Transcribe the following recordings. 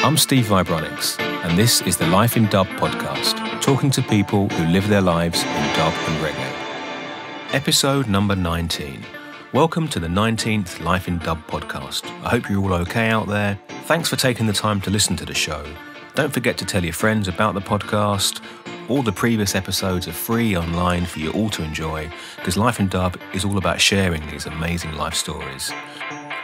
I'm Steve Vibronics, and this is the Life in Dub podcast, talking to people who live their lives in dub and reggae. Episode number 19. Welcome to the 19th Life in Dub podcast. I hope you're all okay out there. Thanks for taking the time to listen to the show. Don't forget to tell your friends about the podcast. All the previous episodes are free online for you all to enjoy, because Life in Dub is all about sharing these amazing life stories.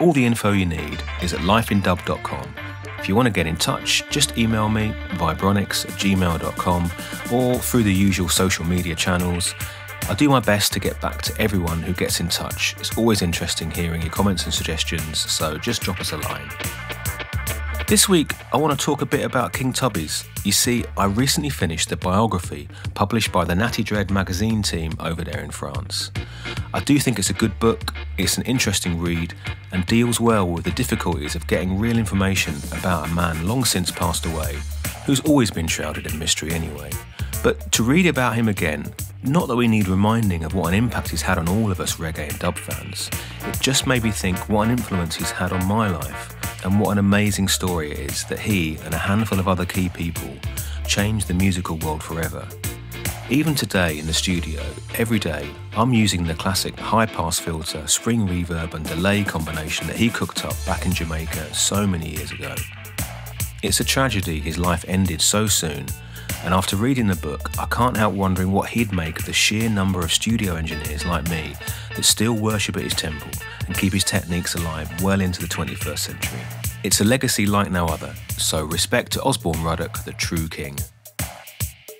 All the info you need is at lifeindub.com. If you want to get in touch, just email me, vibronics@gmail.com, or through the usual social media channels. I do my best to get back to everyone who gets in touch. It's always interesting hearing your comments and suggestions, so just drop us a line. This week, I want to talk a bit about King Tubby's. You see, I recently finished the biography published by the Natty Dread magazine team over there in France. I do think it's a good book, it's an interesting read, and deals well with the difficulties of getting real information about a man long since passed away, who's always been shrouded in mystery anyway. But to read about him again, not that we need reminding of what an impact he's had on all of us reggae and dub fans, it just made me think what an influence he's had on my life, and what an amazing story it is that he and a handful of other key people changed the musical world forever. Even today in the studio, every day, I'm using the classic high-pass filter, spring reverb and delay combination that he cooked up back in Jamaica so many years ago. It's a tragedy his life ended so soon, and after reading the book, I can't help wondering what he'd make of the sheer number of studio engineers like me that still worship at his temple and keep his techniques alive well into the 21st century. It's a legacy like no other, so respect to Osborne Ruddock, the true king.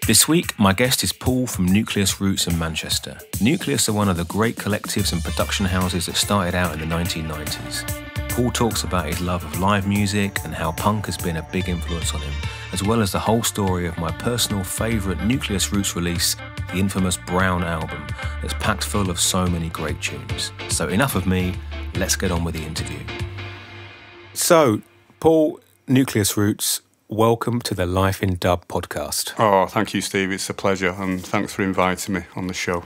This week, my guest is Paul from Nucleus Roots in Manchester. Nucleus are one of the great collectives and production houses that started out in the 1990s. Paul talks about his love of live music and how punk has been a big influence on him, as well as the whole story of my personal favourite Nucleus Roots release, the infamous Brown album, that's packed full of so many great tunes. So enough of me, let's get on with the interview. So, Paul, Nucleus Roots, welcome to the Life in Dub podcast. Oh, thank you, Steve. It's a pleasure, and thanks for inviting me on the show.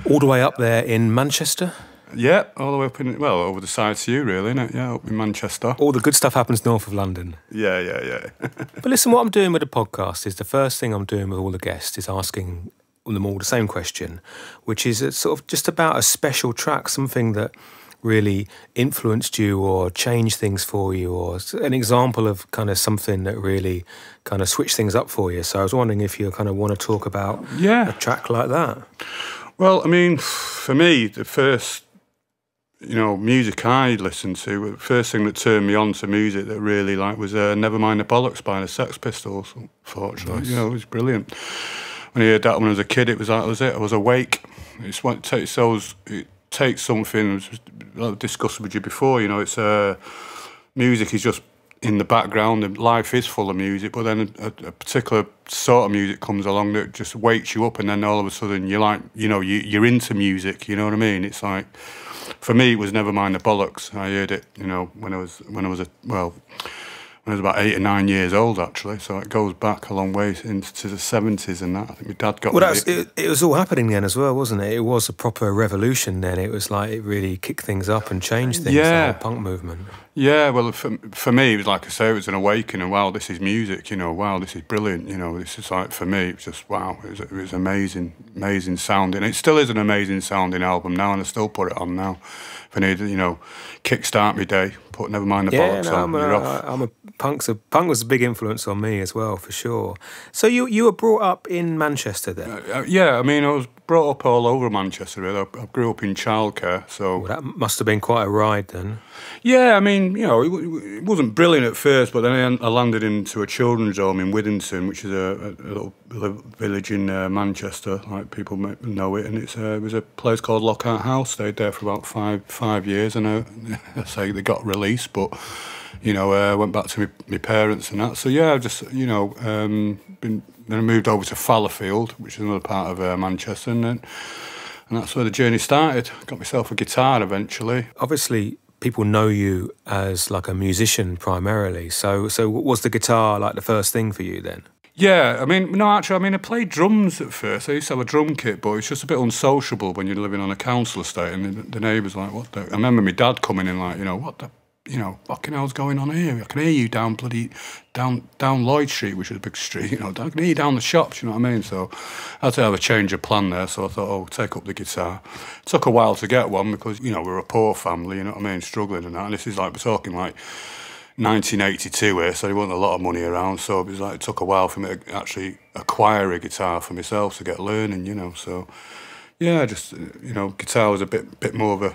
All the way up there in Manchester? Yeah, all the way up in, well, over the side to you, really, isn't it? Yeah, up in Manchester. All the good stuff happens north of London. Yeah. But listen, what I'm doing with the podcast is the first thing I'm doing with all the guests is asking them all the same question, which is it's sort of just about a special track, something that really influenced you or changed things for you, or an example of kind of something that really kind of switched things up for you. So I was wondering if you kind of want to talk about a track like that. Well, I mean, for me, the first music I listened to, the first thing that turned me on to music that really was Never Mind the Bollocks by the Sex Pistols, unfortunately. Nice. It was brilliant. When I heard that when I was a kid, that was it. I was awake. It takes something, I've discussed with you before, it's music is just in the background, and life is full of music, but then a particular sort of music comes along that just wakes you up, and then all of a sudden you're into music, you know what I mean? It's like, for me, it was Never Mind the Bollocks. I heard it, when I was about 8 or 9 years old, actually. So it goes back a long way into the 70s and that. I think my dad got... Well, it was all happening then as well, wasn't it? It was a proper revolution then. It was like it really kicked things up and changed things, the whole punk movement. Yeah, well, for me, it was like I say, it was an awakening. Wow, this is music, wow, this is brilliant. This is like, for me, it was just, wow, it was amazing sounding. It still is an amazing sounding album now, and I still put it on now. If I need, kickstart my day, put Never Mind the Bollocks on. Punk was a big influence on me as well, for sure. So you were brought up in Manchester then? Yeah, I mean, I was brought up all over Manchester, really. I grew up in childcare, so... Well, that must have been quite a ride then. Yeah, I mean, it wasn't brilliant at first, but then I landed into a children's home in Widdington, which is a little village in Manchester, like people know it, and it was a place called Lockhart House. Stayed there for about five years, and I say they got released, but... went back to my parents and that. So yeah, I just, then I moved over to Fallowfield, which is another part of Manchester, and that's where the journey started. Got myself a guitar eventually. Obviously, people know you as like a musician primarily. So was the guitar like the first thing for you then? Yeah, I played drums at first. I used to have a drum kit, but it's just a bit unsociable when you're living on a council estate, and the neighbours like, what the... I remember my dad coming in like, what the you know, fucking hell's going on here? I can hear you down Lloyd Street, which is a big street, you know, I can hear you down the shops, you know what I mean? So I had to have a change of plan there, so I thought, oh, take up the guitar. It took a while to get one because, you know, we're a poor family, you know what I mean, struggling and that, and this is like, we're talking like 1982 here, so there wasn't a lot of money around, so it was like, it took a while for me to actually acquire a guitar for myself to get learning, you know, so yeah, just, you know, guitar was a bit more of a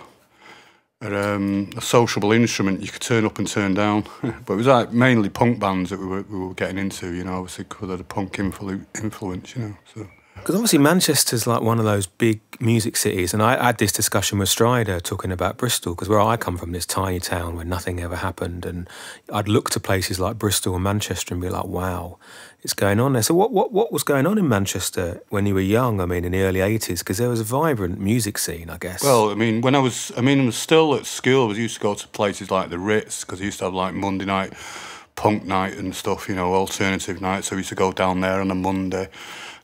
sociable instrument you could turn up and turn down. But it was like mainly punk bands that we were getting into, you know, obviously because of the punk influence, you know. So. Because obviously Manchester's like one of those big music cities, and I had this discussion with Strider talking about Bristol, because where I come from, this tiny town where nothing ever happened, and I'd look to places like Bristol and Manchester and be like, wow, it's going on there. So what was going on in Manchester when you were young, I mean, in the early 80s? Because there was a vibrant music scene, I guess. Well, I mean, I was still at school, I used to go to places like the Ritz, because I used to have like Monday night punk night and stuff, you know, alternative night, so we used to go down there on a Monday,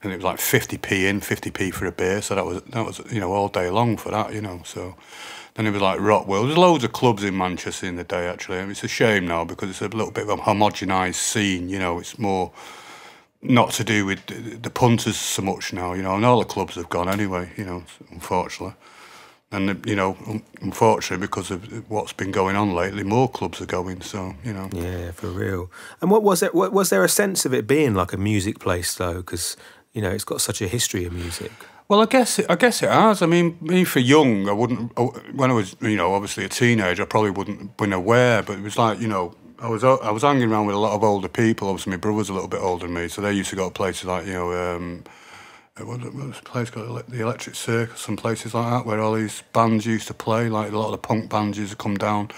and it was like 50p in, 50p for a beer, so that was you know, all day long for that, you know, so then it was like Rockwell. There's loads of clubs in Manchester in the day, actually, and it's a shame now because it's a little bit of a homogenised scene, you know, it's more not to do with the punters so much now, you know, and all the clubs have gone anyway, you know, unfortunately. And, you know, unfortunately, because of what's been going on lately, more clubs are going, so, you know. Yeah, for real. And was there a sense of it being like a music place, though? Because, you know, it's got such a history of music. Well, I guess it has. I mean, me for young, I wouldn't, when I was, you know, obviously a teenager, I probably wouldn't have been aware, but it was like, you know, I was hanging around with a lot of older people. Obviously, my brother's a little bit older than me, so they used to go to places like, you know, what was the place called? The Electric Circus and places like that, where all these bands used to play. Like a lot of the punk bands used to come down,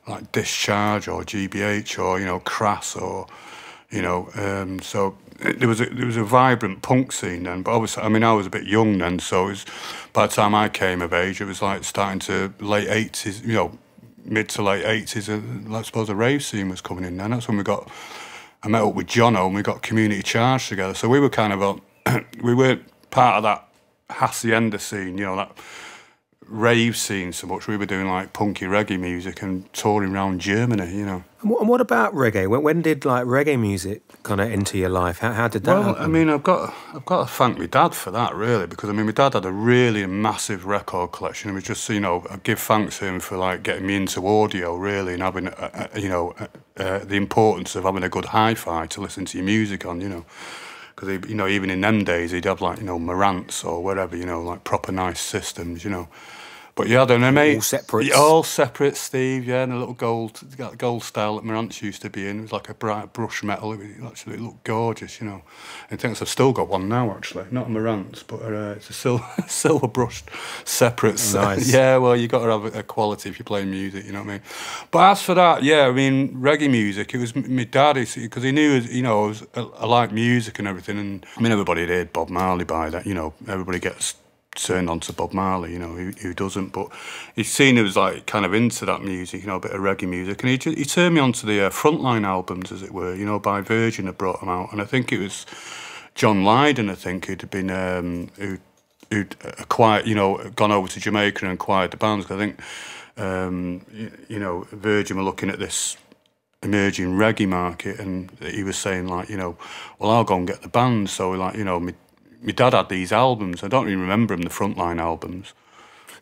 like Discharge or GBH or, you know, Crass or, you know. So there was a vibrant punk scene then. But obviously, I mean, I was a bit young then, so it was, by the time I came of age, it was like starting to late 80s, you know, mid to late 80s. I suppose the rave scene was coming in then. That's when I met up with Jono and we got Community Charge together. So we were kind of we weren't part of that hacienda scene, you know, that rave scene so much. We were doing like punky reggae music and touring around Germany, you know. And what about reggae? When did like reggae music kind of enter your life? How did that happen? I mean, I've got to thank my dad for that, really, because I mean, my dad had a really massive record collection. It was just, you know, I give thanks to him for like getting me into audio, really, and having, you know, the importance of having a good hi-fi to listen to your music on, you know. Because, you know, even in them days, he'd have, like, you know, Marantz or whatever, you know, like proper nice systems, you know. But yeah, I don't know, mate. All separate. All separate, Steve, yeah, and a little gold style that Marantz used to be in. It was like a bright brush metal. It looked gorgeous, you know. I think I've still got one now, actually. Not a Marantz, but it's a silver brushed separate. Nice. Yeah, well, you got to have a quality if you're playing music, you know what I mean? But as for that, yeah, I mean, reggae music, it was my dad, because he knew, you know, I like music and everything. And I mean, everybody had heard Bob Marley by that, you know, everybody gets turned on to Bob Marley, you know, who doesn't, but he'd seen he was like kind of into that music, you know, a bit of reggae music, and he turned me on to the Frontline albums, as it were, you know, by Virgin had brought them out, and I think it was John Lydon, I think, who'd been, who'd acquired, you know, gone over to Jamaica and acquired the bands, because I think, you know, Virgin were looking at this emerging reggae market, and he was saying, like, you know, well, I'll go and get the bands, so, like, you know, my dad had these albums. I don't even remember them, the Frontline albums.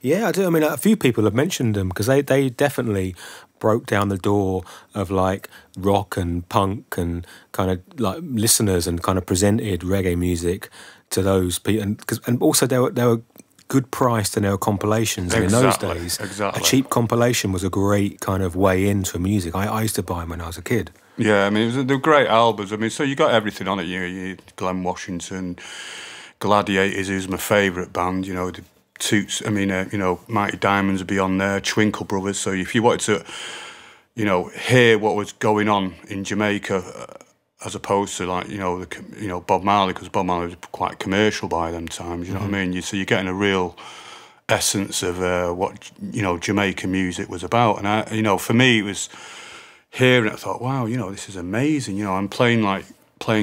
Yeah, I do. I mean, a few people have mentioned them because they definitely broke down the door of like rock and punk and kind of like listeners, and kind of presented reggae music to those people. And also they were good priced, and they were compilations. Exactly, and in those days, exactly. A cheap compilation was a great kind of way into music. I used to buy them when I was a kid. Yeah, I mean, they were great albums. I mean, so you got everything on it. You Glenn Washington, Gladiators, who's my favourite band, you know, the Toots, I mean, you know, Mighty Diamonds would be on there, Twinkle Brothers. So if you wanted to, you know, hear what was going on in Jamaica, as opposed to like, you know, Bob Marley, because Bob Marley was quite commercial by them times, you know what I mean? So you're getting a real essence of what, you know, Jamaican music was about. And, you know, for me, it was hearing it, I thought, wow, you know, this is amazing. You know, I'm playing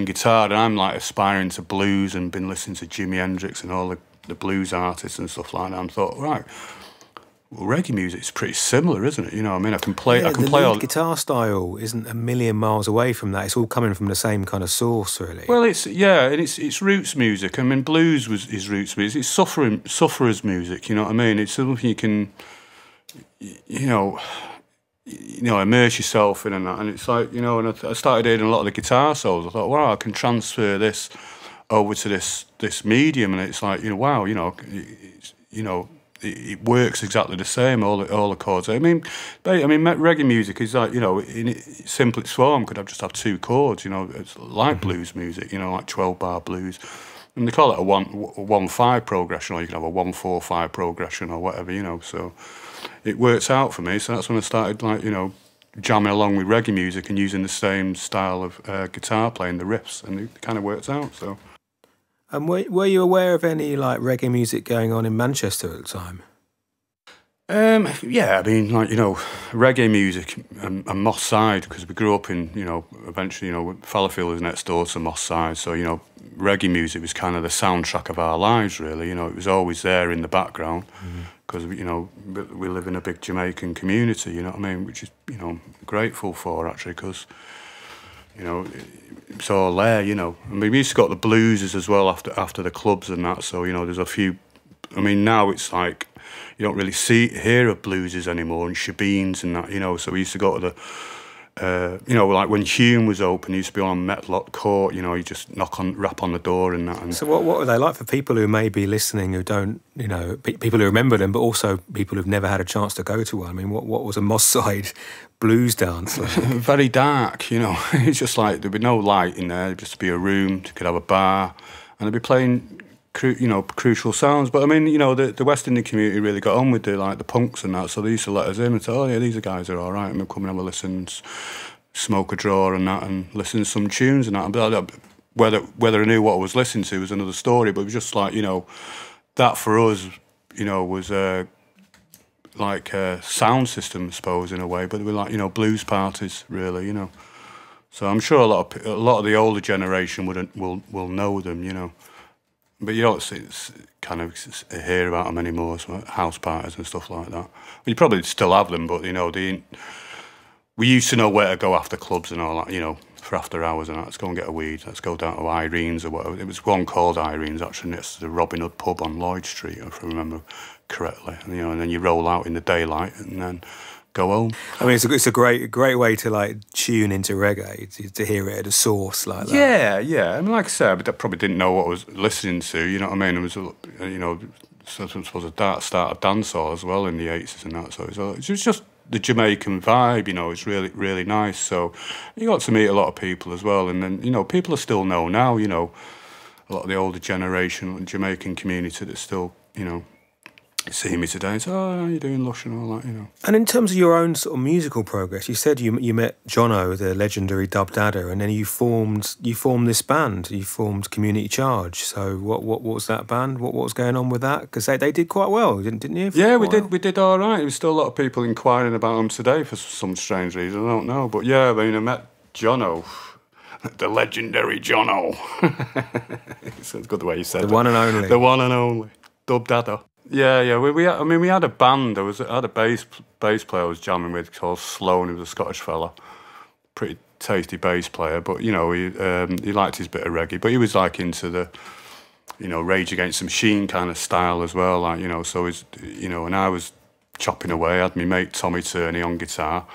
guitar, and I'm like aspiring to blues and been listening to Jimi Hendrix and all the blues artists and stuff like that. I thought, right, well, reggae music is pretty similar, isn't it? You know, I mean, I can play the all lead guitar style isn't a million miles away from that. It's all coming from the same kind of source, really. Well, it's roots music. I mean, blues is roots music. It's sufferers music. You know what I mean? It's something you can, you know, immerse yourself in and that. And it's like, you know, and I started hearing a lot of the guitar solos. I thought, wow, I can transfer this over to this medium, and it's like, you know, wow, it works exactly the same, all the chords. I mean, reggae music is like, you know, in its simplest form could just have 2 chords, you know. It's like blues music, you know, like 12-bar blues. And they call it a 1-5 progression, or you can have a 1-4-5 progression or whatever, you know. So it works out for me. So that's when I started, like, you know, jamming along with reggae music and using the same style of guitar playing, the riffs, and it kind of works out, so... And were you aware of any like reggae music going on in Manchester at the time? Yeah, I mean, like, you know, reggae music and Moss Side, because we grew up in, you know, eventually, you know, Fallowfield is next door to Moss Side, so, you know, reggae music was kind of the soundtrack of our lives, really. You know, it was always there in the background, because, you know, we live in a big Jamaican community, you know what I mean, which is, you know, I'm grateful for, actually, because, you know, it's all there, you know. I mean, we used to got the bluesers as well after the clubs and that, so, you know, there's a few... I mean, now it's like, you don't really hear of bluesers anymore, and shebeens and that, you know, so we used to go to the... you know, like when Hume was open, he used to be on Metlock Court, you know, you just rap on the door and that. And so what were they like for people who may be listening who don't, you know, people who remember them, but also people who've never had a chance to go to one? I mean, what was a Moss Side blues dance like? Very dark, you know. It's just like there'd be no light in there, there'd just be a room, you could have a bar, and they'd be playing... you know, crucial sounds. But I mean, you know, the West Indian community really got on with the punks and that, so they used to let us in and say, oh yeah, these guys are all right, and we'd come and have a listen, smoke a draw and that, and listen to some tunes and that. Whether I knew what I was listening to was another story, but it was just like, you know, that for us, you know, was like a sound system, I suppose, in a way, but they were like, you know, blues parties, really, you know. So I'm sure a lot of the older generation will know them, you know. But you don't kind of hear about them anymore, so house parties and stuff like that. Well, you probably still have them, but, you know, we used to know where to go after clubs and all that, you know, for after hours and that. Let's go and get a weed, let's go down to Irene's or whatever. It was one called Irene's, actually, next to the Robin Hood pub on Lloyd Street, if I remember correctly. And, you know, and then you roll out in the daylight and then go home. I mean, it's a great way to like tune into reggae, to hear it at a source like that. Yeah. I mean, like I said, I probably didn't know what I was listening to. You know what I mean? It was, you know, I suppose a start of dancehall as well in the 80s and that. So it was just the Jamaican vibe. You know, it's really, really nice. So you got to meet a lot of people as well, and then, you know, people are still know now. You know, a lot of the older generation, Jamaican community that still, you know, see me today and say, oh, how you doing, Lush, and all that, you know. And in terms of your own sort of musical progress, you said you met Jono, the legendary dub dadder, and then you formed this band. You formed Community Charge. So what was that band? What was going on with that? Because they did quite well, didn't you? Yeah, we did all right. There's still a lot of people inquiring about them today for some strange reason. I don't know, but yeah, I mean, I met Jono. The legendary Jono. It's good the way you said it. The one and only. The one and only. Dub dadder. Yeah. We had a band. I had a bass player I was jamming with called Sloan. He was a Scottish fella, pretty tasty bass player. But, you know, he liked his bit of reggae. But he was like into the, you know, Rage Against the Machine kind of style as well. Like, you know, so you know, and I was chopping away. I had my mate Tommy Turney on guitar,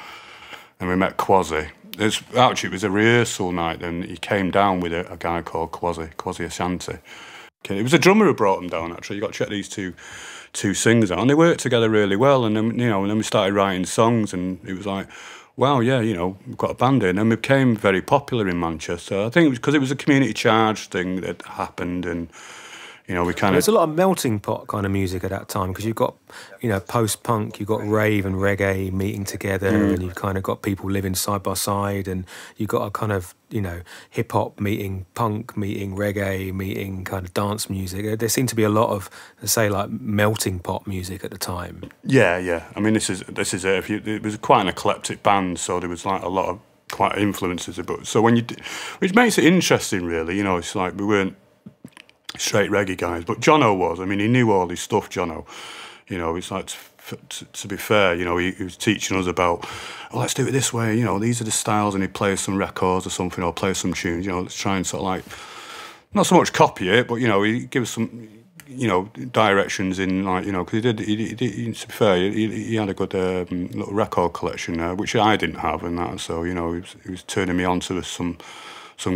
and we met Quasi. Actually, it was a rehearsal night, and he came down with a guy called Quasi Ashanti. It was a drummer who brought them down, actually. You got to check these two singers out, and they worked together really well. And then, you know, and then we started writing songs, and it was like, wow, yeah, you know, we've got a band in, and we became very popular in Manchester. I think it was because it was a community charge thing that happened, and, you know, we kind of... There's a lot of melting pot kind of music at that time, because you've got, you know, post-punk, you've got rave and reggae meeting together, and you've kind of got people living side by side, and you've got a kind of, you know, hip-hop meeting punk, meeting reggae, meeting kind of dance music. There seemed to be a lot of, say, like, melting pot music at the time. Yeah. I mean, this is it. It was quite an eclectic band, so there was, like, a lot of quite influences. But so which makes it interesting, really. You know, it's like we weren't straight reggae guys, but Jono was. I mean, he knew all his stuff, Jono. You know, he's like to be fair, you know, he was teaching us about, oh, let's do it this way, you know, these are the styles, and he'd play some records or something, or play some tunes, you know, let's try and sort of like, not so much copy it, but, you know, he give us some, you know, directions in, like, you know, because he, to be fair, he had a good little record collection there, which I didn't have, and that, so, you know, he was turning me on to some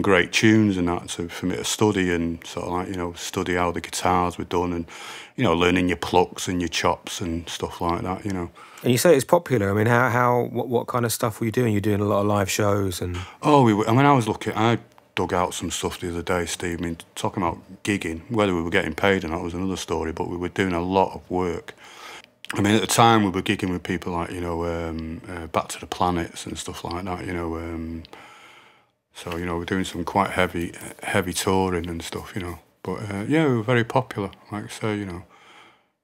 great tunes and that, for me to study, and sort of like, you know, study how the guitars were done, and, you know, learning your plucks and your chops and stuff like that, you know. And you say it's popular. I mean, what kind of stuff were you doing? You're doing a lot of live shows and... Oh, I mean, I dug out some stuff the other day, Steve. I mean, talking about gigging, whether we were getting paid or not was another story, but we were doing a lot of work. I mean, at the time, we were gigging with people like, you know, Back to the Planets and stuff like that, you know. So, you know, we're doing some quite heavy touring and stuff, you know. But, yeah, we were very popular, like I say, you know.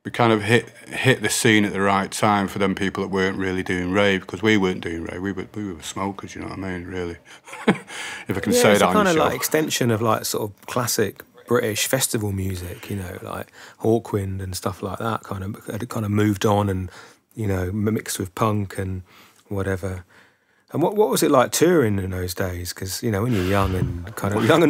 We kind of hit the scene at the right time for them people that weren't really doing rave, because we weren't doing rave. We were smokers, you know what I mean, really. If I can say that on it's a kind of show. like extension of like sort of classic British festival music, you know, like Hawkwind and stuff like that, kind of moved on and, you know, mixed with punk and whatever. And what was it like touring in those days? Because, you know, when you're young and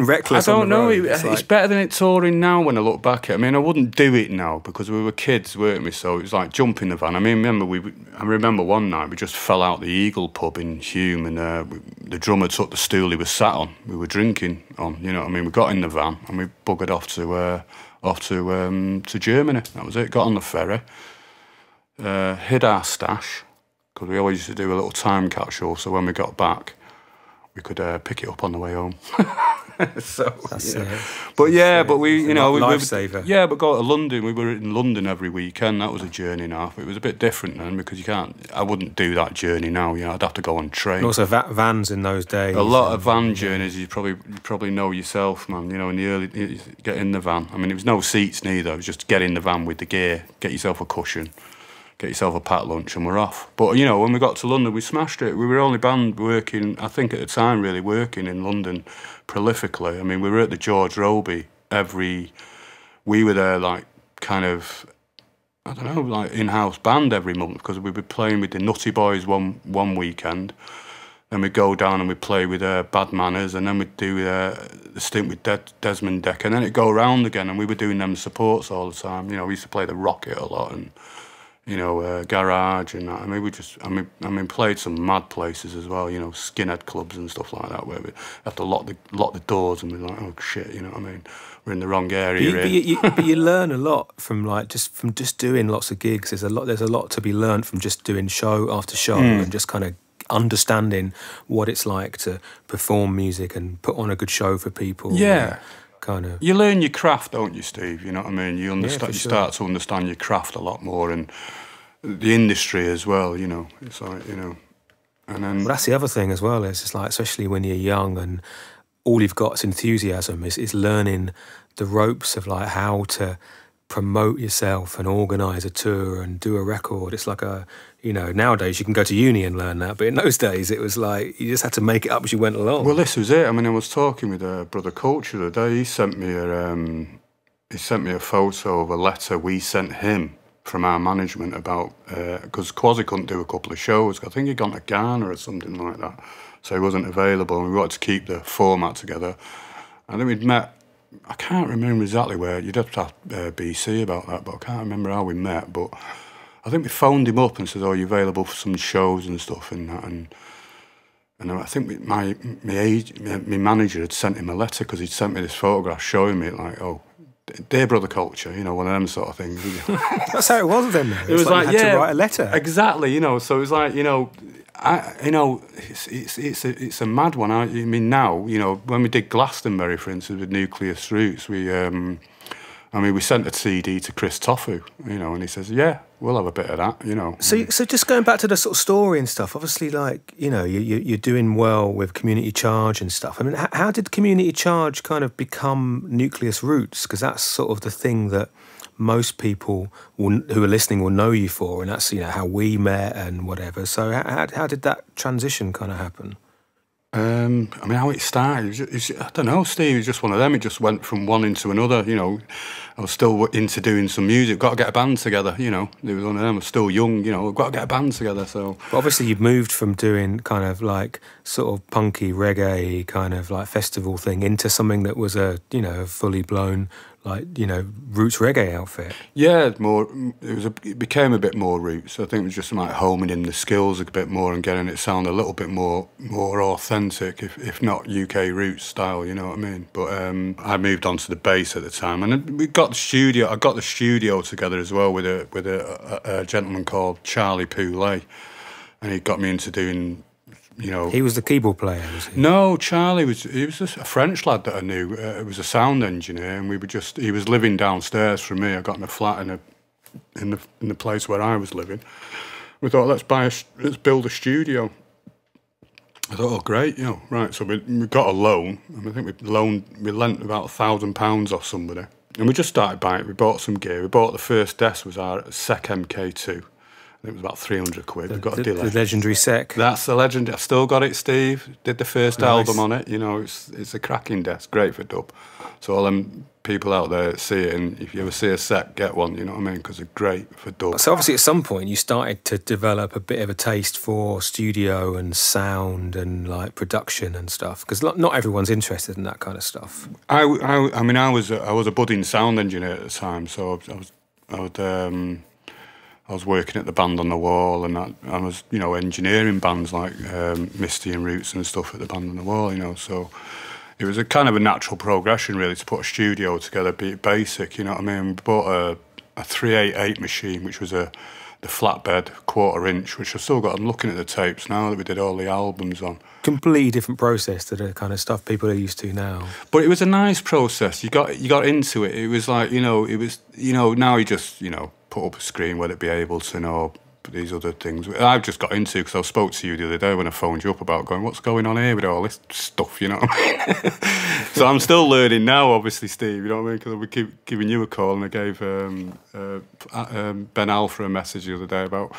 reckless, I don't know. It's like... better than it touring now when I look back at it. I mean, I wouldn't do it now because we were kids, weren't we? So it was like jumping the van. I mean, I remember one night we just fell out the Eagle pub in Hume, and the drummer took the stool he was sat on. We were drinking on, you know what I mean? We got in the van and we buggered off to Germany. That was it. Got on the ferry, hid our stash, because we always used to do a little time capsule, so when we got back, we could pick it up on the way home. So, that's yeah. it. But yeah, but we, you know, lifesaver. Yeah, but go to London. We were in London every weekend. That was a journey and a half. It was a bit different then, because I wouldn't do that journey now. You know, I'd have to go on train. And also vans in those days. A lot of van journeys. You probably know yourself, man. You know, in the early, you get in the van. I mean, it was no seats neither. It was just get in the van with the gear, get yourself a cushion, get yourself a packed lunch, and we're off. But, you know, when we got to London, we smashed it. We were the only band working, I think at the time, really working in London prolifically. I mean, we were at the George Roby we were there, like, kind of, I don't know, like in-house band every month, because we'd be playing with the Nutty Boys one weekend, then we'd go down and we'd play with Bad Manners, and then we'd do the stint with Desmond Decker, and then it'd go around again, and we were doing them supports all the time. You know, we used to play the Rocket a lot, and, you know, Garage and that. I mean, played some mad places as well, you know, skinhead clubs and stuff like that, where we have to lock the doors, and we're like, oh shit, you know what I mean? We're in the wrong area. But you learn a lot from just doing lots of gigs. There's a lot to be learned from just doing show after show and just kind of understanding what it's like to perform music and put on a good show for people. Yeah. Kind of. You learn your craft, don't you, Steve? You know what I mean? You understand. Yeah, you start to understand your craft a lot more, and the industry as well. You know, it's like, you know, and then. Well, that's the other thing as well. Is it's like, especially when you're young and all you've got is enthusiasm. Is learning the ropes of like how to promote yourself and organise a tour and do a record. It's like you know, nowadays you can go to uni and learn that, but in those days it was like you just had to make it up as you went along. Well, this was it. I mean, I was talking with Brother Culture the other day. He sent me a photo of a letter we sent him from our management about, because Quasi couldn't do a couple of shows. I think he'd gone to Ghana or something like that, so he wasn't available, and we wanted to keep the format together. And then we'd met, I can't remember exactly where, you'd have to ask BC about that, but I can't remember how we met, but I think we phoned him up and said, oh, are you available for some shows and stuff and that, and I think my manager had sent him a letter, because he'd sent me this photograph showing me, like, oh, dear Brother Culture, you know, one of them sort of things. That's how it was then. It was like you had to write a letter. Exactly, you know, so it was like, you know, it's a mad one. I mean, now, you know, when we did Glastonbury, for instance, with Nucleus Roots, we sent a CD to Chris Tofu, you know, and he says, yeah, we'll have a bit of that, you know. So just going back to the sort of story and stuff, obviously, like, you know, you're doing well with Community Charge and stuff. I mean, how did Community Charge kind of become Nucleus Roots? Because that's sort of the thing that most people who are listening will know you for, and that's, you know, how we met and whatever. So how did that transition kind of happen? I mean, how it started, I don't know, Steve, it was just one of them. It just went from one into another, you know. I was still into doing some music, got to get a band together, you know. It was one of them, I was still young, you know, got to get a band together, so. But obviously you've moved from doing kind of like sort of punky reggae kind of like festival thing into something that was a, you know, a fully blown, like, you know, roots reggae outfit. Yeah, it became a bit more roots. I think it was just like homing in the skills a bit more and getting it sound a little bit more authentic, if not UK roots style, you know what I mean? But I moved on to the bass at the time, and we got the studio. I got the studio together as well with a gentleman called Charlie Poulet, and he got me into doing. You know, he was the keyboard player, was he? No, Charlie he was just a French lad that I knew. He was a sound engineer, and he was living downstairs from me. I got in a flat in the place where I was living. We thought, let's build a studio. I thought, oh great, you know, right. So we got a loan, and I think we lent about £1,000 off somebody, and we just started buying it. We bought some gear. We bought the first desk, was our SEC MK2. It was about 300 quid. We got a delay. The legendary SEC. That's the legend. I still got it, Steve. Did the first album on it. You know, it's a cracking desk. Great for dub. So all them people out there see it, and if you ever see a SEC, get one. You know what I mean? Because they're great for dub. So obviously, at some point, you started to develop a bit of a taste for studio and sound and like production and stuff. Because not everyone's interested in that kind of stuff. I mean, I was a budding sound engineer at the time, so I was working at the Band on the Wall, and I was, you know, engineering bands like Misty and Roots and stuff at the Band on the Wall, you know. So it was a kind of a natural progression, really, to put a studio together, be it basic, you know what I mean. We bought a 388 machine, which was the flatbed, 1/4 inch, which I've still got. I'm looking at the tapes now that we did all the albums on. Completely different process to the kind of stuff people are used to now. But it was a nice process. You got into it. It was like, you know, now you just, you know, put up a screen, whether it be able to know these other things. I've just got into, because I spoke to you the other day when I phoned you up about going, what's going on here with all this stuff, you know what I mean? So I'm still learning now, obviously, Steve, you know what I mean? Because we keep giving you a call, and I gave Ben Alpha a message the other day about,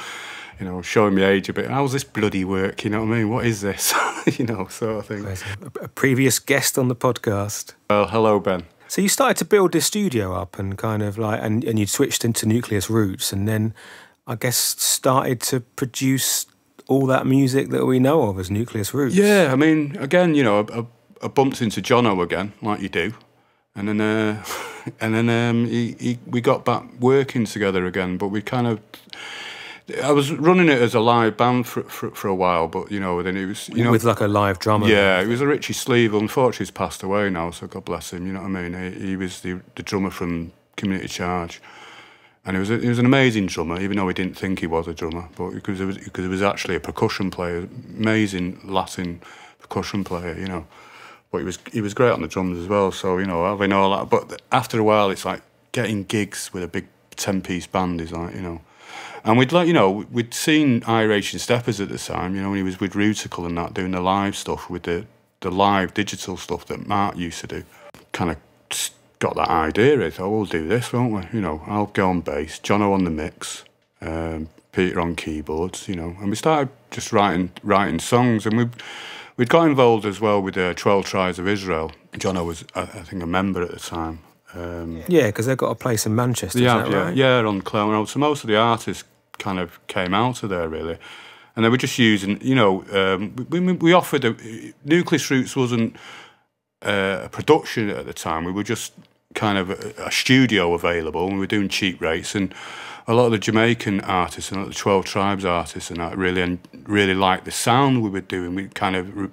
you know, showing me age a bit. How's this bloody work, you know what I mean? What is this? You know, sort of thing. A previous guest on the podcast. Well, hello, Ben. So you started to build this studio up and kind of like, and you'd switched into Nucleus Roots, and then I guess started to produce all that music that we know of as Nucleus Roots. Yeah, I mean, again, you know, I bumped into Jono again, like you do, and then we got back working together again. But we kind of, I was running it as a live band for a while, but you know, then it was, you know, with like a live drummer. Yeah, it was a Richie Sleeve. Unfortunately, he's passed away now, so God bless him. You know what I mean? He was the drummer from Community Charge. And he was an amazing drummer, even though we didn't think he was a drummer, but because he was actually a percussion player, amazing Latin percussion player, you know. But he was great on the drums as well. So, you know, having all that. But after a while, it's like getting gigs with a big 10-piece band is like, you know. And we'd seen Iration Steppers at the time, you know, when he was with Ruticle and that, doing the live stuff with the live digital stuff that Mark used to do. Kind of got that idea. I thought, we'll do this, won't we? You know, I'll go on bass, Jono on the mix, Peter on keyboards, you know. And we started just writing songs, and we'd got involved as well with 12 Tribes of Israel. Jono was, I think, a member at the time. Yeah, because they've got a place in Manchester, is that right? Yeah, on Clermont Road. So most of the artists kind of came out of there, really. And they were just using, you know, we offered, Nucleus Roots wasn't a production at the time. We were just kind of a studio available, and we were doing cheap rates, and a lot of the Jamaican artists and a lot of the 12 Tribes artists and that really liked the sound we were doing. We kind of,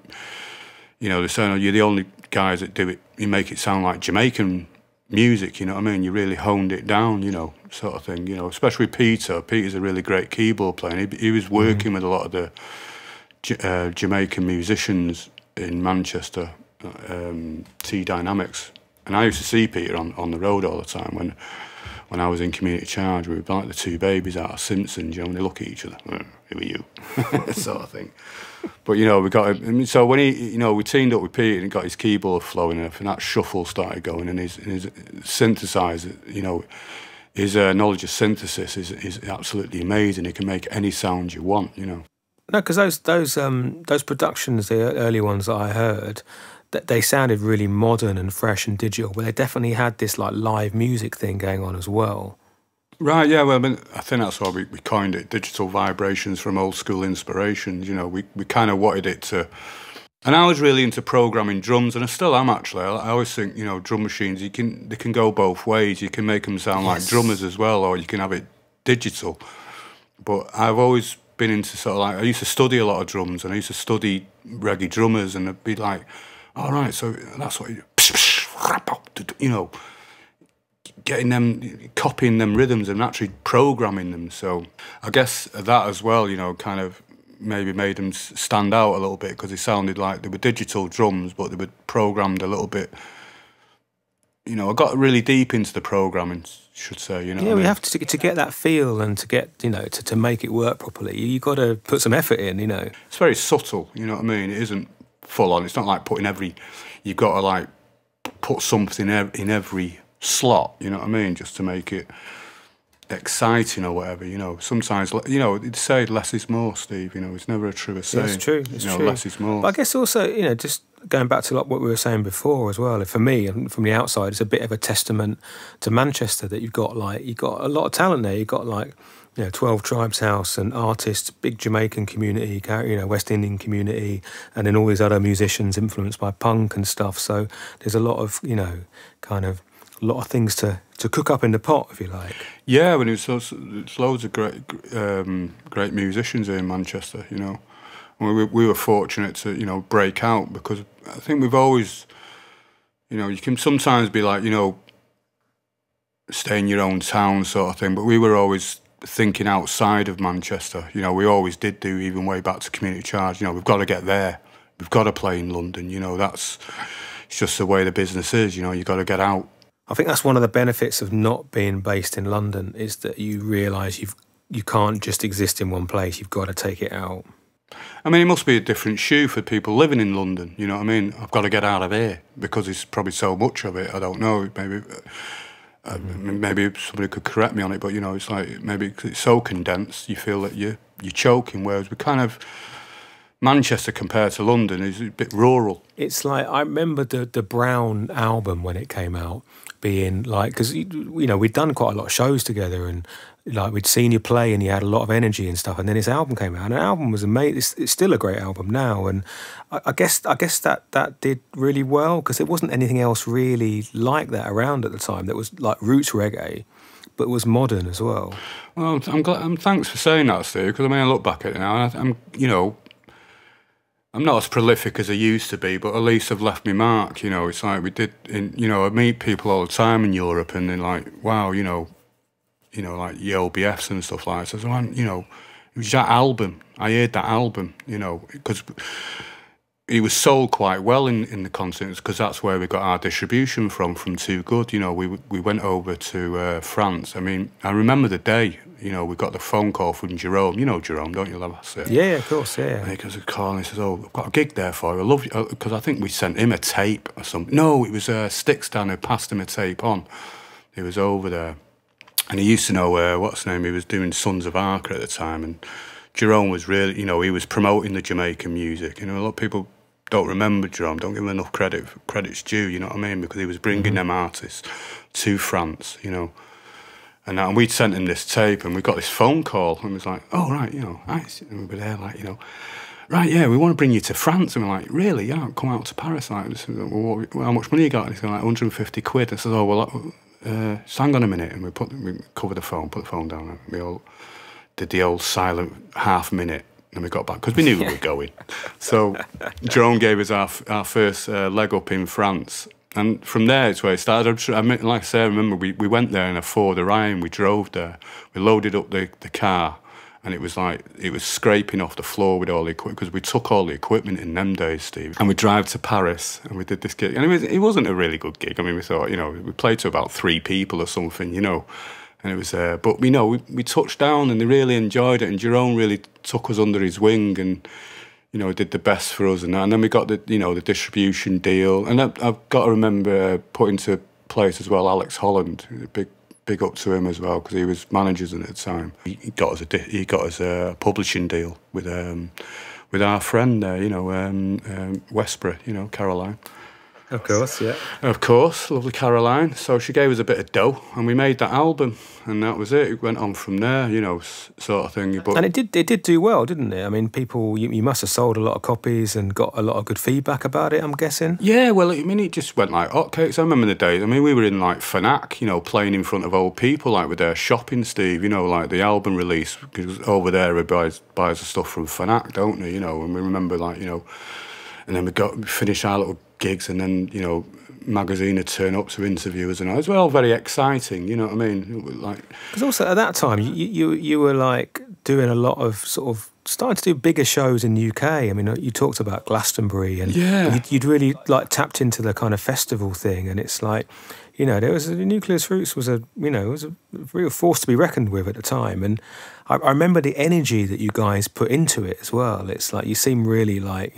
you know, they're saying, you're the only guys that do it, you make it sound like Jamaican music, you know what I mean? You really honed it down, you know, sort of thing, you know, especially Peter. Peter's a really great keyboard player, and he was working with a lot of the Jamaican musicians in Manchester, T Dynamics. And I used to see Peter on the road all the time when I was in Community Charge. We were like the two babies out of Simpsons, you know, when they look at each other, who are you? Sort of thing. But, you know, so when we teamed up with Peter and got his keyboard flowing and that shuffle started going, and his synthesizer, you know, his knowledge of synthesis is absolutely amazing. He can make any sound you want, you know. No, because those productions, the early ones that I heard, that they sounded really modern and fresh and digital, but they definitely had this like live music thing going on as well. Right, yeah, well, I mean, I think that's why we coined it digital vibrations from old school inspirations. You know, we kind of wanted it to... And I was really into programming drums, and I still am actually. I always think, you know, drum machines, they can go both ways. You can make them sound like drummers as well, or you can have it digital. But I've always been into sort of like, I used to study a lot of drums, and I used to study reggae drummers, and I'd be like, all right, so that's what you know, getting them, copying them rhythms and actually programming them. So I guess that as well, you know, kind of maybe made them stand out a little bit, because they sounded like they were digital drums, but they were programmed a little bit. You know, I got really deep into the programming, should say. You know, yeah, we have to get that feel, and to get, you know, to make it work properly. You got to put some effort in. You know, it's very subtle. You know what I mean? It isn't full on. It's not like putting every. You've got to like put something in every slot. You know what I mean? Just to make it exciting or whatever, you know. Sometimes, you know, they say less is more, Steve. You know, it's never a truer saying. It's true. It's true. Less is more. But I guess also, you know, just going back to like what we were saying before as well. For me, and from the outside, it's a bit of a testament to Manchester that you've got a lot of talent there. You've got like, you know, 12 Tribes House and artists, big Jamaican community, you know, West Indian community, and then all these other musicians influenced by punk and stuff. So there's a lot of, you know, kind of a lot of things to cook up in the pot, if you like. Yeah, when it's loads of great musicians here in Manchester, you know. We were fortunate to, you know, break out, because I think we've always, you know, you can sometimes be like, you know, stay in your own town sort of thing, but we were always thinking outside of Manchester. You know, we always did do, even way back to Community Charge. You know, we've got to get there. We've got to play in London. You know, it's just the way the business is. You know, you've got to get out. I think that's one of the benefits of not being based in London, is that you realise you can't just exist in one place. You've got to take it out. I mean, it must be a different shoe for people living in London. You know what I mean? I've got to get out of here because there's probably so much of it. I don't know. Maybe somebody could correct me on it, but you know, it's like maybe it's so condensed, you feel that you're choking. Whereas we kind of, Manchester compared to London is a bit rural. It's like, I remember the Brown album when it came out, being like, because, you know, we'd done quite a lot of shows together, and like we'd seen you play and you had a lot of energy and stuff, and then his album came out, and the album was amazing. It's still a great album now, and I guess that did really well, because there wasn't anything else really like that around at the time that was like roots reggae, but was modern as well. Well, I'm glad. Thanks for saying that, Steve, because I mean, I look back at it now, and you know, I'm not as prolific as I used to be, but at least I've left my mark. You know, it's like we did. You know, I meet people all the time in Europe, and they're like, "Wow, you know, like the OBFs and stuff like that." So, you know, it was that album. I heard that album, you know, because it was sold quite well in the continent, because that's where we got our distribution from Too Good. You know, we went over to France. I mean, I remember the day. You know, we got the phone call from Jerome. You know Jerome, don't you, Lavasser? Yeah, of course, yeah. And he gives a call and he says, "Oh, I've got a gig there for you. I love you." Because I think we sent him a tape or something. No, it was Stickstan who passed him a tape on. He was over there. And he used to know, what's his name, he was doing Sons of Arca at the time. And Jerome was really, you know, he was promoting the Jamaican music. You know, a lot of people don't remember Jerome, don't give him enough credit. Credit's due, you know what I mean? Because he was bringing them artists to France, you know. And we'd sent him this tape, and we got this phone call, and it was like, "Oh, right, you know," and we were there, like, you know, "Right, yeah, we want to bring you to France." And we're like, "Really? Yeah, come out to Paris." Like, "Well, how much money you got?" And he said, "Like 150 quid. I said, "Oh, well, so hang on a minute." And we covered the phone, put the phone down, and we all did the old silent half minute, and we got back, because we knew we were going. So Jerome gave us our first leg up in France. And from there, it's where it started. Like I say, I remember we went there in a Ford Orion. We drove there. We loaded up the car, and it was like, it was scraping off the floor with all the equipment, because we took all the equipment in them days, Steve. And we drive to Paris, and we did this gig. And it wasn't a really good gig. I mean, we thought, you know, we played to about 3 people or something, you know. And it was, but you know, we touched down, and they really enjoyed it. And Jerome really took us under his wing, and you know, did the best for us and that. And then we got the, you know, the distribution deal. And I've got to remember putting to place as well Alex Holland, a big big up to him as well, because he was managers at the time. He got us a publishing deal with our friend there, Westbury, Caroline. Of course, yeah. Of course, lovely Caroline. So she gave us a bit of dough, and we made that album, and that was it. It went on from there, sort of thing. But and it did do well, didn't it? I mean, people, you must have sold a lot of copies and got a lot of good feedback about it, I'm guessing. Yeah, well, it just went like hotcakes. I remember the days. I mean, we were in like Fnac, playing in front of old people, like with their shopping, Steve. Like the album release, because over there everybody buys the stuff from Fnac, don't they? And we remember and then we finished our little gigs, and then magazine would turn up to interview us, and it was all very exciting. You know what I mean? Because also at that time you were like doing a lot of sort of starting to do bigger shows in the UK. I mean, you talked about Glastonbury, and you'd really like tapped into the kind of festival thing, and it's like, there was Nucleus Roots was a real force to be reckoned with at the time, and I remember the energy that you guys put into it as well. It's like you seem really like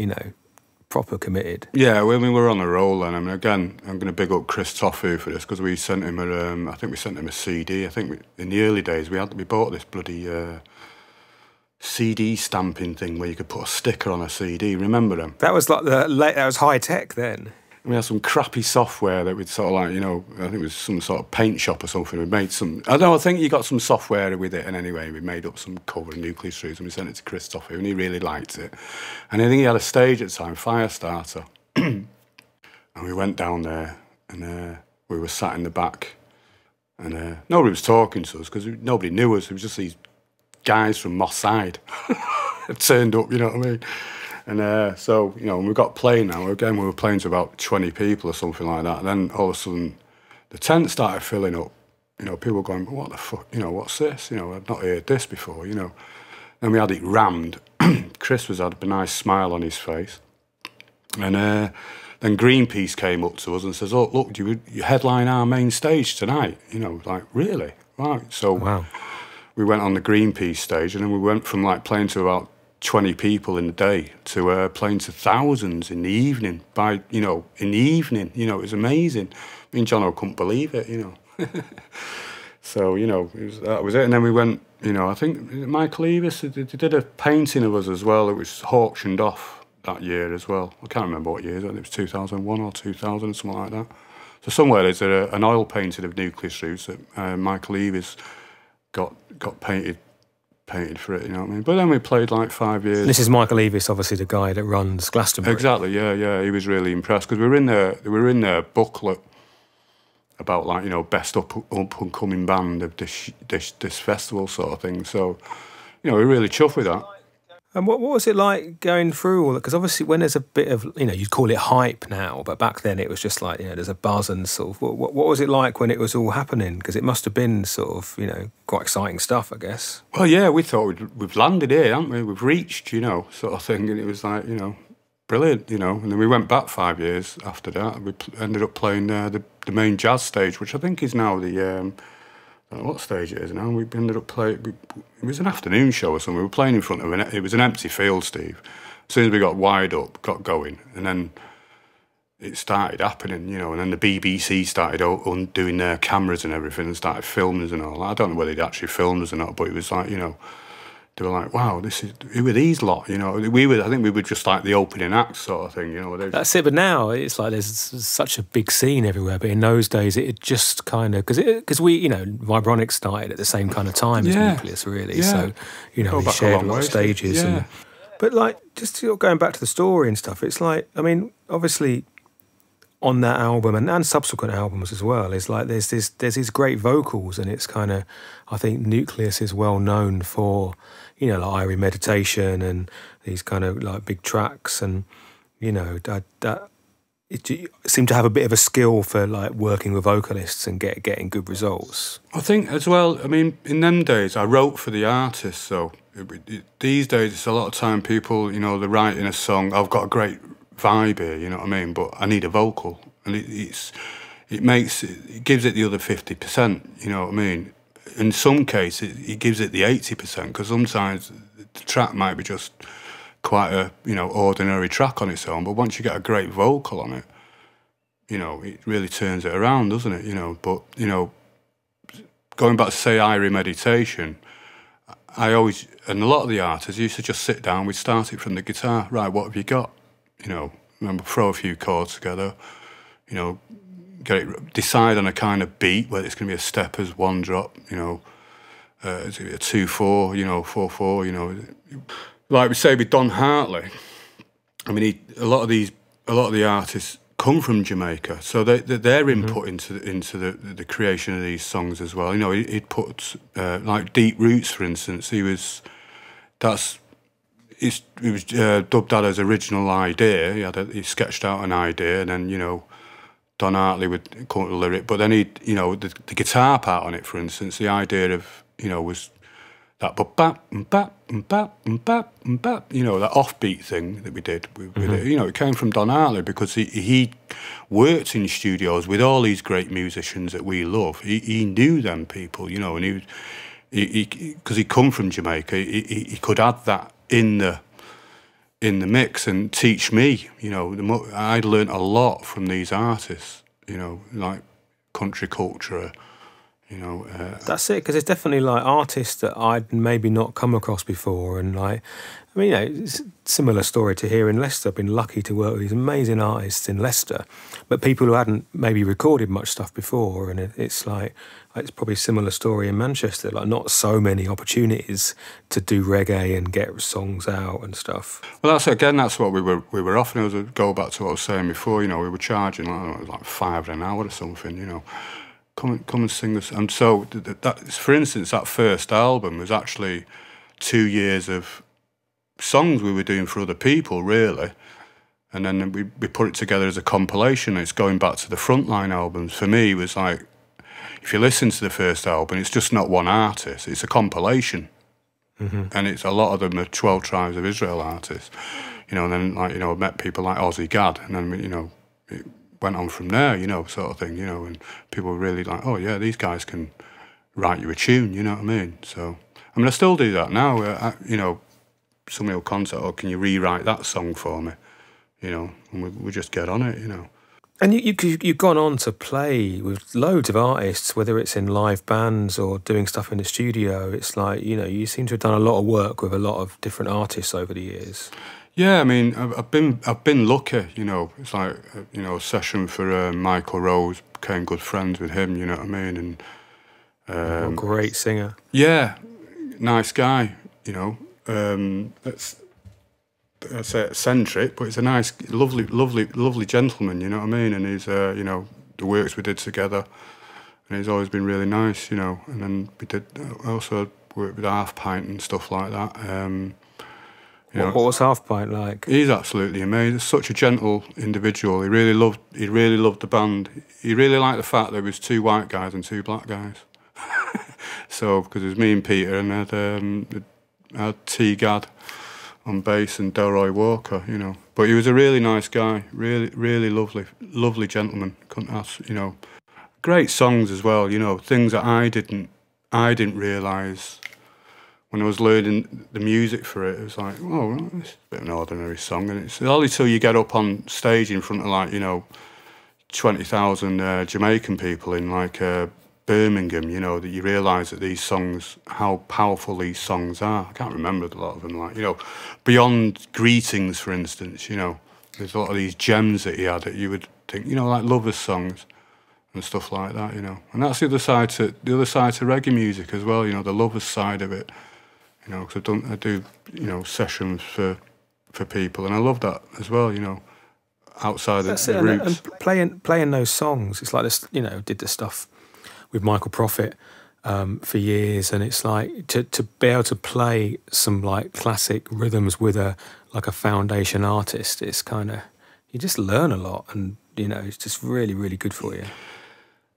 proper committed. Yeah, when we were on a roll then. I mean, again, I'm going to big up Chris Tofu for this, because we sent him a CD. I think in the early days we bought this bloody CD stamping thing where you could put a sticker on a CD. Remember them? That was like that was high tech then. We had some crappy software that we'd sort of like, I think it was some sort of paint shop or something. We made some, I think you got some software with it, and anyway, we made up some cover of Nucleus Roots, and we sent it to Christopher, and he really liked it. And I think he had a stage at the time, Firestarter. And we went down there, and we were sat in the back, and nobody was talking to us, because nobody knew us. It was just these guys from Moss Side had turned up, you know what I mean? And so, we got playing now. Again, we were playing to about 20 people or something like that. And then all of a sudden, the tent started filling up. People were going, what the fuck, what's this? I've not heard this before, Then we had it rammed. Chris had a nice smile on his face. And then Greenpeace came up to us and says, oh, look, you headline our main stage tonight. Like, really? Right. So we went on the Greenpeace stage, and then we went from like playing to about 20 people in the day to playing to thousands in the evening. It was amazing. Me and Jono couldn't believe it, So, that was it. And then we went, I think Michael Eavis, they did a painting of us as well. It was auctioned off that year as well. I can't remember what year, it was 2001 or 2000, something like that. So somewhere there's an oil painting of Nucleus Roots that Michael Eavis got painted for it, you know what I mean? But then we played like 5 years. This is Michael Eavis, obviously the guy that runs Glastonbury. Exactly, yeah. He was really impressed, because we were in their booklet about like best up and coming band of this festival sort of thing. So we're really chuffed with that. And what was it like going through all that? Because obviously when there's a bit of, you'd call it hype now, but back then it was just like, there's a buzz and sort of, what was it like when it was all happening? Because it must have been sort of, quite exciting stuff, I guess. Well, yeah, we thought we've landed here, haven't we? We've reached, sort of thing. And it was like, brilliant, And then we went back 5 years after that. We ended up playing the main jazz stage, which I think is now the... I don't know what stage it is now. We ended up playing... It was an afternoon show or something. We were playing in front of it was an empty field, Steve. As soon as we got wired up, got going, and then it started happening, and then the BBC started undoing their cameras and everything and started filming us and all. I don't know whether they'd actually filmed us or not, but it was like, they were like, wow, who were these lot? I think we were just like the opening act sort of thing, That's it, but now it's like there's such a big scene everywhere, but in those days it just kind of, because we, Vibronics started at the same kind of time as Nucleus, really, so, we shared a lot of stages. Yeah. But like, just going back to the story and stuff, it's like, I mean, obviously on that album and subsequent albums as well, is like there's these great vocals, and it's kind of, I think Nucleus is well known for, like Irie Meditation and these kind of like big tracks, and that it seemed to have a bit of a skill for like working with vocalists and getting good results. I think as well, I mean, in them days I wrote for the artist, so these days it's a lot of time people, they're writing a song, I've got a great vibe here, you know what I mean, but I need a vocal, and it gives it the other 50%, you know what I mean. In some cases it gives it the 80%, because sometimes the track might be just quite a ordinary track on its own, but once you get a great vocal on it, it really turns it around, doesn't it? But going back to say Irie Meditation, and a lot of the artists used to just sit down, we'd start it from the guitar, right, what have you got? You know, remember, throw a few chords together, you know, decide on a kind of beat, whether it's going to be a steppers, one drop, you know, is it a 2/4, you know, 4/4, you know. Like we say with Don Hartley, I mean, a lot of the artists come from Jamaica, so their input into the creation of these songs as well. You know, he'd put like Deep Roots, for instance. He was dubbed that as original idea. He sketched out an idea, and then, you know, Don Hartley would come up with the lyric. But then you know, the guitar part on it, for instance, the idea of, you know, was that bap bap bap bap bap, you know, that offbeat thing that we did with it. You know, it came from Don Hartley because he worked in studios with all these great musicians that we love. He knew them people, you know, and because he come from Jamaica, he could add that in the mix and teach me. You know, I'd learnt a lot from these artists. You know, like country culture. You know, that's it, because it's definitely like artists that I'd maybe not come across before, and like, I mean, you know, it's a similar story to here in Leicester. I've been lucky to work with these amazing artists in Leicester, but people who hadn't maybe recorded much stuff before, and it's like, it's probably a similar story in Manchester. Like, not so many opportunities to do reggae and get songs out and stuff. Well, that's what we were offering. I go back to what I was saying before. You know, we were charging like $5 an hour or something. You know. Come and sing this. And so, for instance, that first album was actually 2 years of songs we were doing for other people, really. And then we put it together as a compilation. It's going back to the Frontline albums. For me, it was like, if you listen to the first album, it's just not one artist. It's a compilation. And it's a lot of them are 12 Tribes of Israel artists. You know, and then, like, you know, I met people like Ozzy Gadd, and then, you know, it went on from there, you know, sort of thing, you know, and people were really like, oh yeah, these guys can write you a tune, you know what I mean? So, I mean, I still do that now. You know, somebody will contact, oh, can you rewrite that song for me? You know, and we just get on it, you know. And you've gone on to play with loads of artists, whether it's in live bands or doing stuff in the studio. It's like, you know, you seem to have done a lot of work with a lot of different artists over the years. Yeah, I mean, I've been lucky, you know. It's like, you know, a session for Michael Rose, became good friends with him, you know what I mean? And a great singer. Yeah, nice guy, you know. I say eccentric, but he's a nice, lovely gentleman, you know what I mean? And he's, you know, the works we did together, and he's always been really nice, you know. And then we did also work with Half Pint and stuff like that. What was Half Pint like? He's absolutely amazing. Such a gentle individual. He really loved the band. He really liked the fact there was 2 white guys and 2 black guys. So, because it was me and Peter, and I had T. Gadd on bass and Delroy Walker, you know. But he was a really nice guy, really lovely gentleman. Couldn't ask, you know. Great songs as well, you know, things that I didn't realise. When I was learning the music for it, it was like, oh, it's a bit of an ordinary song. And it's only till you get up on stage in front of, like, you know, 20,000 Jamaican people in, like, Birmingham, you know, that you realise that these songs, how powerful these songs are. I can't remember a lot of them, like, you know, Beyond Greetings, for instance, you know, there's a lot of these gems that he had that you would think, you know, like lovers' songs and stuff like that, you know. And that's the other side to reggae music as well, you know, the lovers' side of it. You know, because I do, you know, sessions for people, and I love that as well. You know, outside the roots. And playing those songs, it's like this. You know, did the stuff with Michael Prophet for years, and it's like to be able to play some like classic rhythms with a foundation artist. It's kind of, you just learn a lot, and you know, it's just really good for you.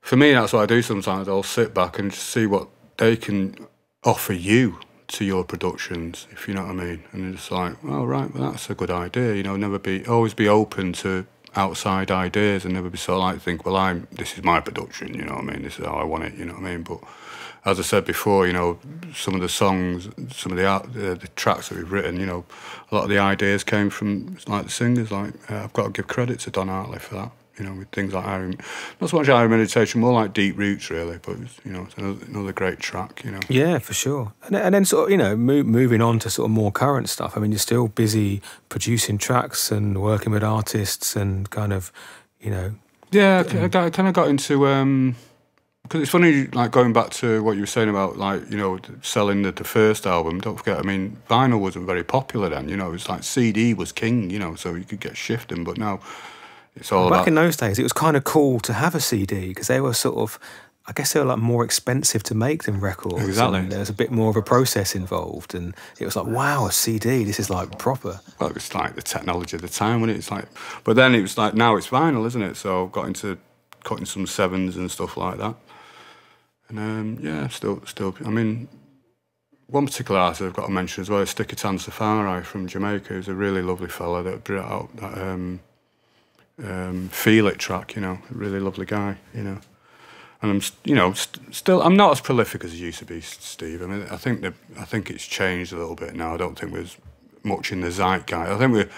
For me, that's what I do sometimes. I'll sit back and just see what they can offer you to your productions, if you know what I mean. And it's like, oh, right, well, that's a good idea, you know. Always be open to outside ideas, and never be sort of like think, well, this is my production, you know what I mean, this is how I want it, you know what I mean. But as I said before, you know, some of the songs, some of the tracks that we've written, you know, a lot of the ideas came from, like, the singers. Like, I've got to give credit to Don Hartley for that, you know, with things like Iron, not so much Iron Meditation, more like Deep Roots, really. But you know, it's another great track, you know. Yeah, for sure. And then sort of, you know, moving on to sort of more current stuff. I mean, you're still busy producing tracks and working with artists and kind of, you know. Yeah, I kind of got into. Because it's funny, like going back to what you were saying about, like, you know, selling the first album. Don't forget, I mean, vinyl wasn't very popular then. You know, it was like CD was king. You know, so you could get shifting. But now it's all back in those days. It was kind of cool to have a CD because they were sort of, I guess they were like more expensive to make than records. Exactly. And there was a bit more of a process involved, and it was like, wow, a CD. This is like proper. Well, it was like the technology of the time, wasn't it? It's like, but then it was like now it's vinyl, isn't it? So got into cutting some sevens and stuff like that. And yeah, still. I mean, one particular artist I've got to mention as well is Sticky Tan Safari from Jamaica, who's a really lovely fella that brought out that Feel It track. You know, a really lovely guy. You know, and I'm, you know, still I'm not as prolific as I used to be, Steve. I mean, I think it's changed a little bit now. I don't think there's much in the zeitgeist. I think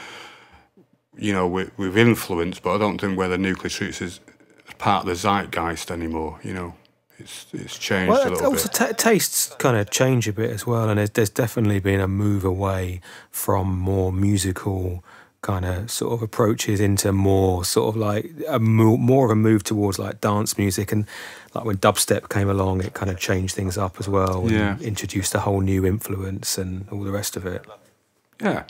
we've influenced, but I don't think whether Nucleus Roots is part of the zeitgeist anymore. You know. It's changed a little bit. Also, tastes kind of change a bit as well, and there's definitely been a move away from more musical kind of sort of approaches into more sort of like more of a move towards like dance music, and like when dubstep came along, it kind of changed things up as well, and introduced a whole new influence and all the rest of it. Yeah.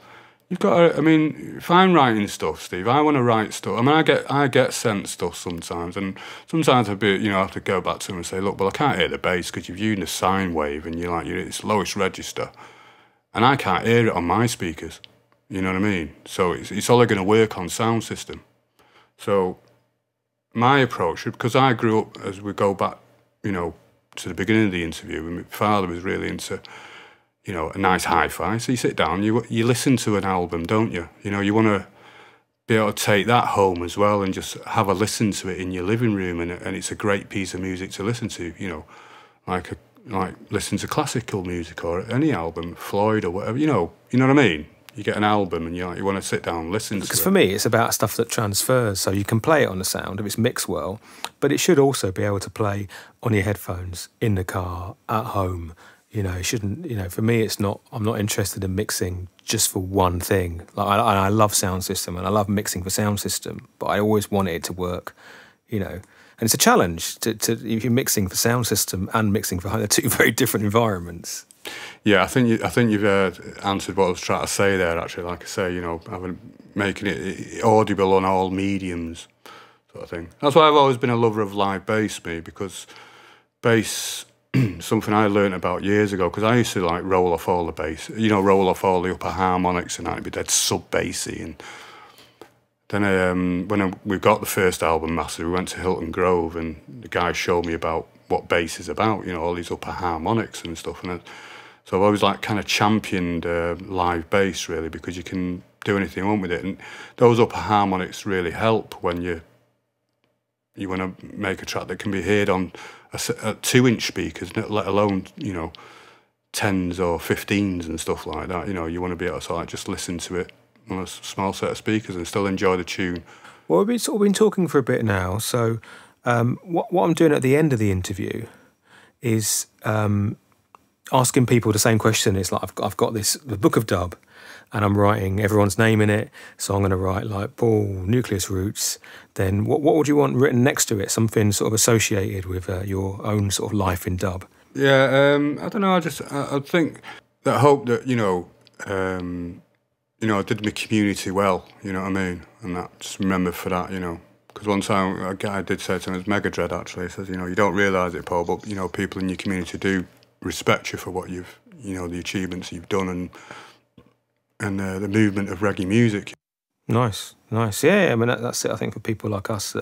You've got to, I mean, if I'm writing stuff, Steve, I want to write stuff. I mean, I get sent stuff sometimes, and sometimes I have to go back to them and say, look, well, I can't hear the bass because you've used a sine wave and it's lowest register, and I can't hear it on my speakers. You know what I mean? So it's only going to work on sound system. So my approach, because I grew up, as we go back, you know, to the beginning of the interview, and my father was really into, you know, a nice hi-fi. So you sit down, you listen to an album, don't you? You know, you want to be able to take that home as well and just have a listen to it in your living room, and it's a great piece of music to listen to. You know, like listen to classical music or any album, Floyd or whatever. You know what I mean? You get an album and you want to sit down and listen to it. Because for me, it's about stuff that transfers. So you can play it on the sound if it's mixed well, but it should also be able to play on your headphones, in the car, at home. You know, it shouldn't, you know, for me, it's not, I'm not interested in mixing just for one thing. Like, I love sound system and I love mixing for sound system, but I always want it to work, you know. And it's a challenge to if you're mixing for sound system and mixing for home, they're two very different environments. Yeah, I think you've answered what I was trying to say there, actually. Like I say, you know, making it audible on all mediums, sort of thing. That's why I've always been a lover of live bass, me, because bass, something I learned about years ago, because I used to like roll off all the bass, you know, roll off all the upper harmonics, and I'd be dead sub-bassy. And then when we got the first album, Master, we went to Hilton Grove, and the guy showed me about what bass is about, you know, all these upper harmonics and stuff. And so I've always like kind of championed live bass, really, because you can do anything you want with it. And those upper harmonics really help when you want to make a track that can be heard on a 2-inch speakers, let alone, you know, 10s or 15s and stuff like that. You know, you want to be able to like just listen to it on a small set of speakers and still enjoy the tune. Well, we've sort of been talking for a bit now, so what I'm doing at the end of the interview is asking people the same question. It's like I've got the book of dub, and I'm writing everyone's name in it. So I'm going to write like Paul, Nucleus Roots. Then what would you want written next to it? Something sort of associated with your own sort of life in dub. Yeah, I don't know. I think that hope that I did my community well. You know what I mean? And that just remember for that. You know, because one time a guy did say to me, it was Mega Dread actually. He says, you know, you don't realise it, Paul, but you know, people in your community do respect you for what you've, you know, the achievements you've done and the movement of reggae music. Nice. Yeah, I mean, that's it. I think for people like us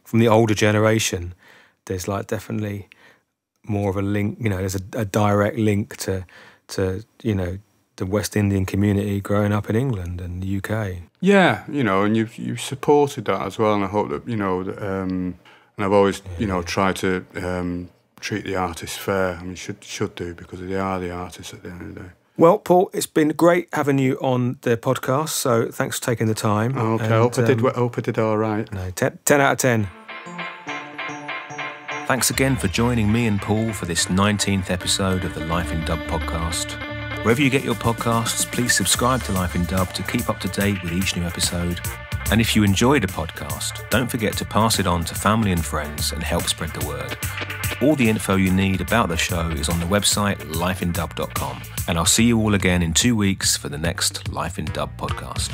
from the older generation, there's like definitely more of a link, you know, there's a direct link to you know, the West Indian community growing up in England and the UK. Yeah, you know, and you've supported that as well, and I hope that, you know, that, and I've always, you know, tried to treat the artists fair. I mean, should do, because they are the artists at the end of the day. Well, Paul, it's been great having you on the podcast, so thanks for taking the time. Okay, I hope I did all right. No, 10 out of 10. Thanks again for joining me and Paul for this 19th episode of the Life in Dub podcast. Wherever you get your podcasts, please subscribe to Life in Dub to keep up to date with each new episode. And if you enjoyed a podcast, don't forget to pass it on to family and friends and help spread the word. All the info you need about the show is on the website lifeindub.com. And I'll see you all again in 2 weeks for the next Life in Dub podcast.